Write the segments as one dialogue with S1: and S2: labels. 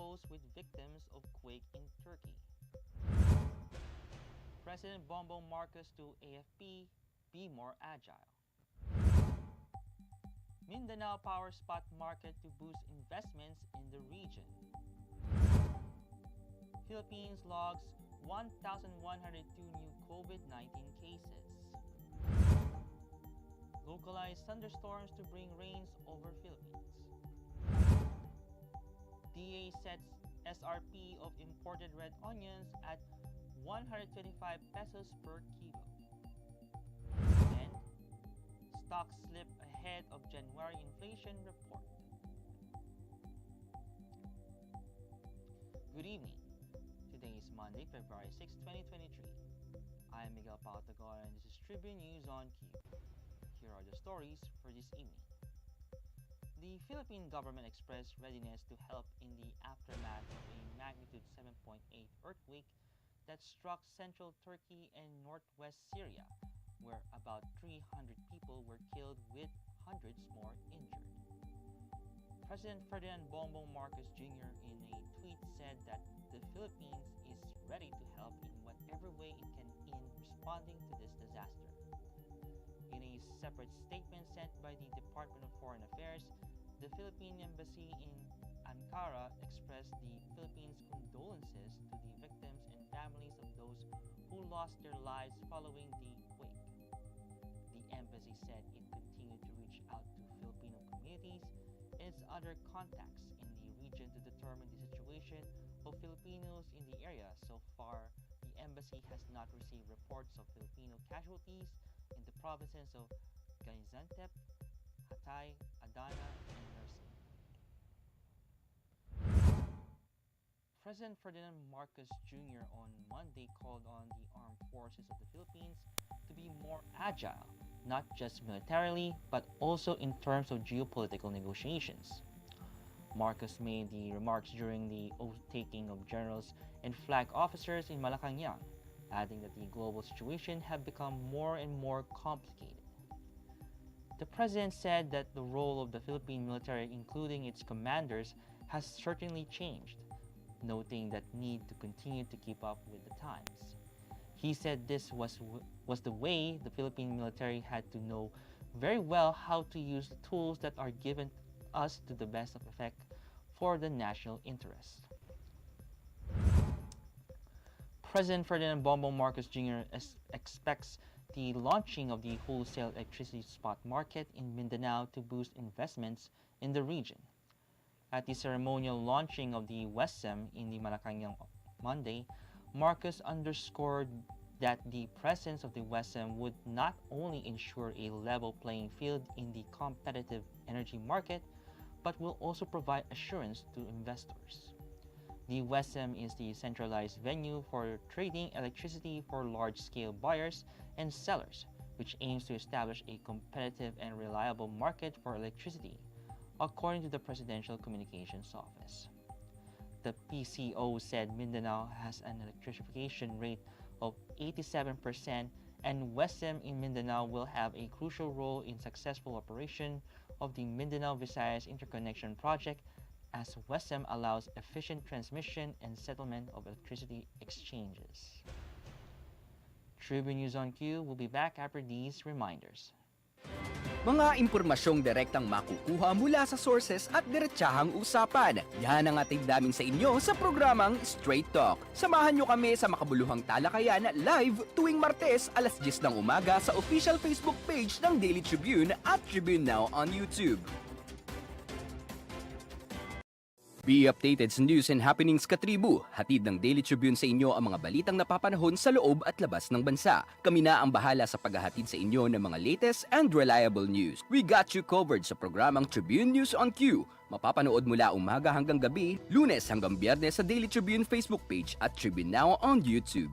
S1: those with victims of quake in Turkey. President Bongbong Marcos to AFP, be more agile. Mindanao power spot market to boost investments in the region. Philippines logs 1,102 new COVID-19 cases. Localized thunderstorms to bring rains over Philippines. DA sets SRP of imported red onions at 125 pesos per kilo. And stocks slip ahead of January inflation report. Good evening. Today is Monday, February 6, 2023. I am Miguel Pagtatatag and this is Tribune News on Cue. Here are the stories for this evening. The Philippine government expressed readiness to help in the aftermath of a magnitude 7.8 earthquake that struck central Turkey and northwest Syria, where about 300 people were killed with hundreds more injured. President Ferdinand Bongbong Marcos Jr. in a tweet said that the Philippines is ready to help in whatever way it can in responding to this disaster. In a separate statement sent by the Department of Foreign Affairs, the Philippine Embassy in Ankara expressed the Philippines' condolences to the victims and families of those who lost their lives following the quake. The embassy said it continued to reach out to Filipino communities and its other contacts in the region to determine the situation of Filipinos in the area. So far, the embassy has not received reports of Filipino casualties in the provinces of Gaziantep, Hatay, Adana, and Mersin. President Ferdinand Marcos Jr. on Monday called on the armed forces of the Philippines to be more agile, not just militarily, but also in terms of geopolitical negotiations. Marcos made the remarks during the oath-taking of generals and flag officers in Malacanang, adding that the global situation had become more and more complicated. The president said that the role of the Philippine military, including its commanders, has certainly changed, noting that need to continue to keep up with the times. He said this was the way the Philippine military had to know very well how to use the tools that are given us to the best of effect for the national interest. President Ferdinand Bongbong Marcos Jr. expects the launching of the wholesale electricity spot market in Mindanao to boost investments in the region. At the ceremonial launching of the WESM in the Malacanang Monday, Marcos underscored that the presence of the WESM would not only ensure a level playing field in the competitive energy market, but will also provide assurance to investors. The WESM is the centralized venue for trading electricity for large-scale buyers and sellers, which aims to establish a competitive and reliable market for electricity, according to the Presidential Communications Office. The PCO said Mindanao has an electrification rate of 87%, and WESM in Mindanao will have a crucial role in successful operation of the Mindanao-Visayas Interconnection Project, as WESM allows efficient transmission and settlement of electricity exchanges. Tribune News on Cue will be back after these reminders.
S2: Mga impormasyong direktang makukuha mula sa sources at diretsahang usapan. Yan ang ating damin sa inyo sa programang Straight Talk. Samahan nyo kami sa makabuluhang talakayan live tuwing Martes alas 10 ng umaga sa official Facebook page ng Daily Tribune at Tribune Now on YouTube. Be updated sa news and happenings katribu. Hatid ng Daily Tribune sa inyo ang mga balitang napapanahon sa loob at labas ng bansa. Kami na ang bahala sa paghahatid sa inyo ng mga latest and reliable news. We got you covered sa programang Tribune News on Cue. Mapapanood mula umaga hanggang gabi, Lunes hanggang Biyernes sa Daily Tribune Facebook page at Tribune Now on YouTube.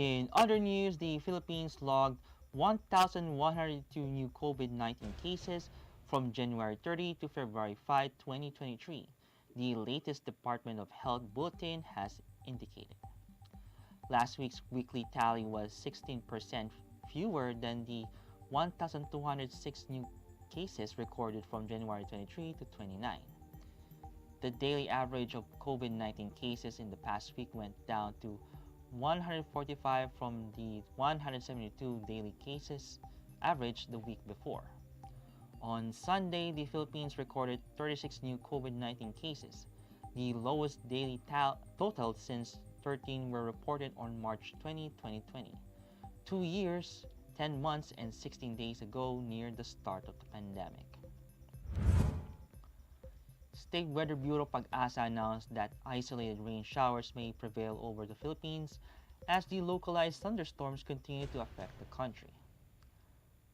S1: In other news, the Philippines logged 1,102 new COVID-19 cases from January 30 to February 5, 2023, the latest Department of Health bulletin has indicated. Last week's weekly tally was 16% fewer than the 1,206 new cases recorded from January 23 to 29. The daily average of COVID-19 cases in the past week went down to 145 from the 172 daily cases average the week before. On Sunday, the Philippines recorded 36 new COVID-19 cases, the lowest daily total since 13 were reported on March 20, 2020, 2 years, 10 months, and 16 days ago near the start of the pandemic. State Weather Bureau Pag-asa announced that isolated rain showers may prevail over the Philippines as the localized thunderstorms continue to affect the country.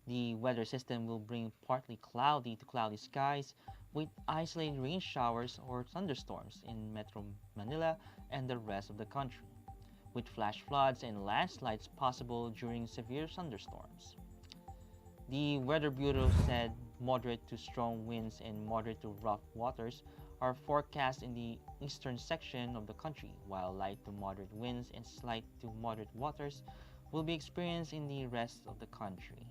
S1: The weather system will bring partly cloudy to cloudy skies with isolated rain showers or thunderstorms in Metro Manila and the rest of the country, with flash floods and landslides possible during severe thunderstorms. The Weather Bureau said moderate to strong winds and moderate to rough waters are forecast in the eastern section of the country, while light to moderate winds and slight to moderate waters will be experienced in the rest of the country.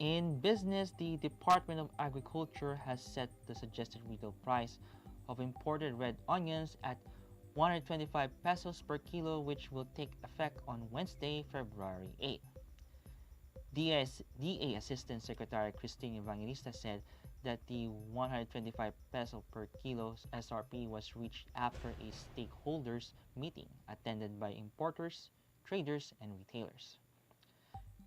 S1: In business, the Department of Agriculture has set the suggested retail price of imported red onions at 125 pesos per kilo, which will take effect on Wednesday, February 8. DA Assistant Secretary Christine Evangelista said that the 125 peso per kilo SRP was reached after a stakeholders meeting attended by importers, traders, and retailers.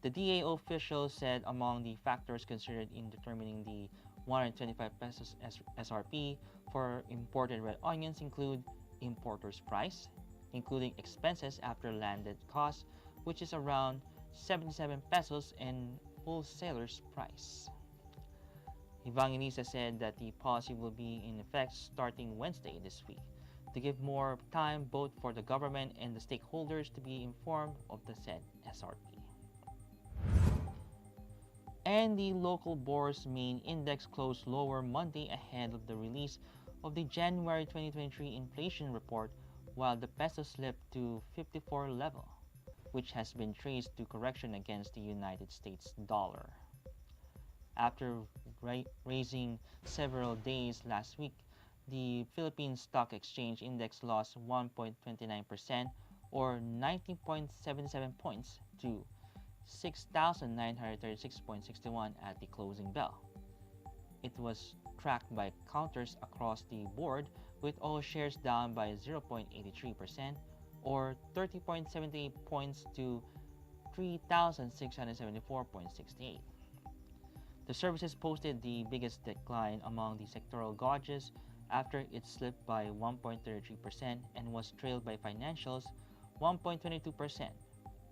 S1: The DA official said among the factors considered in determining the 125 pesos SRP for imported red onions include importer's price, including expenses after landed cost, which is around 77 pesos, and wholesaler's price. Evangelista said that the policy will be in effect starting Wednesday this week to give more time both for the government and the stakeholders to be informed of the said SRP. And the local bourse main index closed lower Monday ahead of the release of the January 2023 inflation report, while the peso slipped to 54 level, which has been traced to correction against the United States dollar. After raising several days last week, the Philippine Stock Exchange Index lost 1.29% or 19.77 points to 6,936.61 at the closing bell. It was tracked by counters across the board, with all shares down by 0.83% or 30.78 points to 3,674.68. The services posted the biggest decline among the sectoral gauges after it slipped by 1.33% and was trailed by financials 1.22%,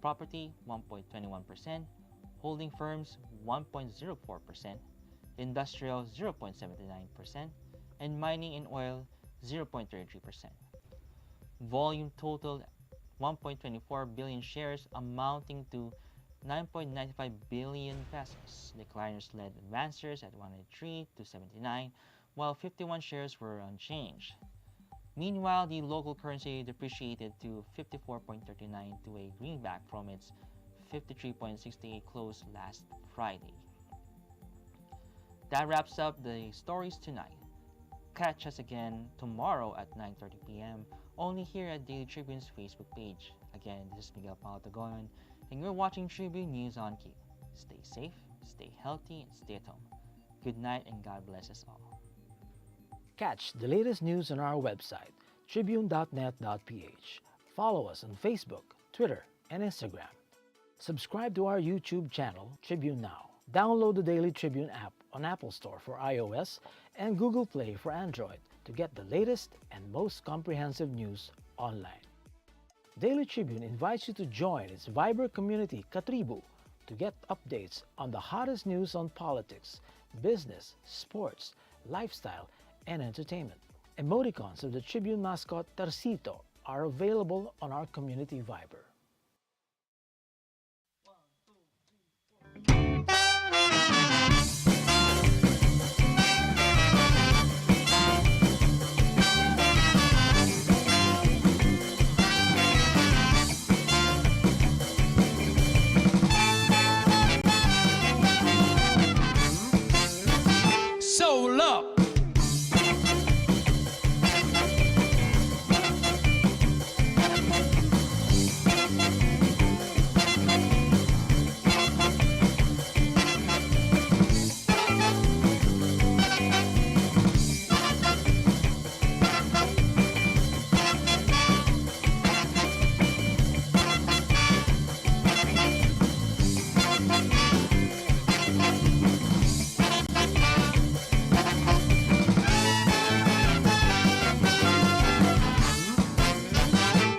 S1: property 1.21%, holding firms 1.04%, industrial 0.79%, and mining and oil 0.33%. Volume totaled 1.24 billion shares amounting to 9.95 billion pesos. Decliners led advancers at 103 to 79, while 51 shares were unchanged. Meanwhile, the local currency depreciated to 54.39 to a greenback from its 53.68 close last Friday. That wraps up the stories tonight. Catch us again tomorrow at 9:30 p.m. only here at Daily Tribune's Facebook page. Again, this is Miguel Pagtatatag, and you're watching Tribune News on Cue. Stay safe, stay healthy, and stay at home. Good night, and God bless us all.
S3: Catch the latest news on our website, tribune.net.ph. Follow us on Facebook, Twitter, and Instagram. Subscribe to our YouTube channel, Tribune Now. Download the Daily Tribune app on Apple Store for iOS and Google Play for Android to get the latest and most comprehensive news online. Daily Tribune invites you to join its Viber community, Katribu, to get updates on the hottest news on politics, business, sports, lifestyle, and entertainment. Emoticons of the Tribune mascot Tercito are available on our community Viber.
S4: Soul up.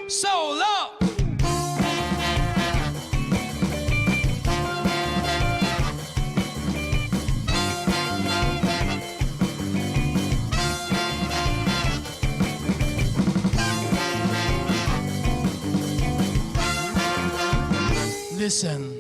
S4: Soul up. Listen.